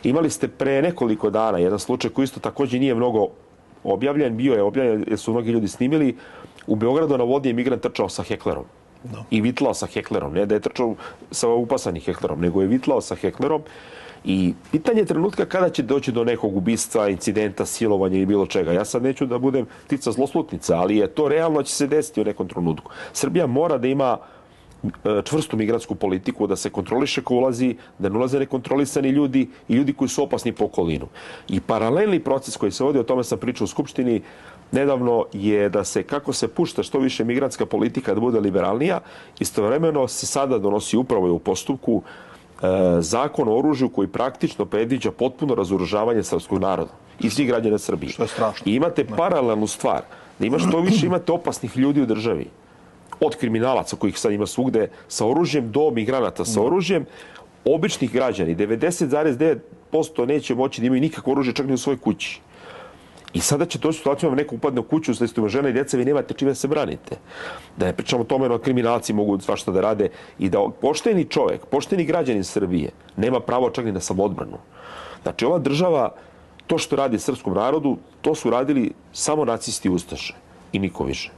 Imali ste pre nekoliko dana jedan slučaj koji isto također nije mnogo objavljen, bio je objavljen jer su mnogi ljudi snimili. U Beogradu na vodi je migrant trčao sa heklerom. I vitlao sa heklerom. Ne da je trčao sa upasanim heklerom, nego je vitlao sa heklerom. I pitanje je trenutka kada će doći do nekog ubistva, incidenta, silovanja i bilo čega. Ja sad neću da budem ptica zloslutnica, ali je to realno će se desiti u nekom trenutku. Srbija mora da ima čvrstu migransku politiku, da se kontroliše ko ulazi, da ne ulaze nekontrolisani ljudi i ljudi koji su opasni po okolinu. I paralelni proces koji se vodi, o tome sam pričao u Skupštini, nedavno je da se, kako se pušta što više migrantska politika da bude liberalnija, istovremeno se sada donosi upravo u postupku zakon o oružju koji praktično predviđa potpuno razoružavanje srpskog naroda i svih građana Srbije. Što je strašno. I imate paralelnu stvar, da ima što više imate opasnih ljudi u državi. Od kriminalaca kojih sad ima svugde sa oružjem do migranata sa oružjem, običnih građani, 90,9% neće moći da imaju nikakvo oružje čak ni u svojoj kući. I sada će doći situacija da neko upadne u kuću, da ima žena i djeca, vi nemate čime se branite. Da ne pričamo o tome da kriminalci mogu svašta da rade i da pošteni čovjek, pošteni građanin Srbije nema pravo čak ni na samoodbranu. Znači, ova država, to što radi srpskom narodu, to su radili samo nacisti i ustaše i niko više.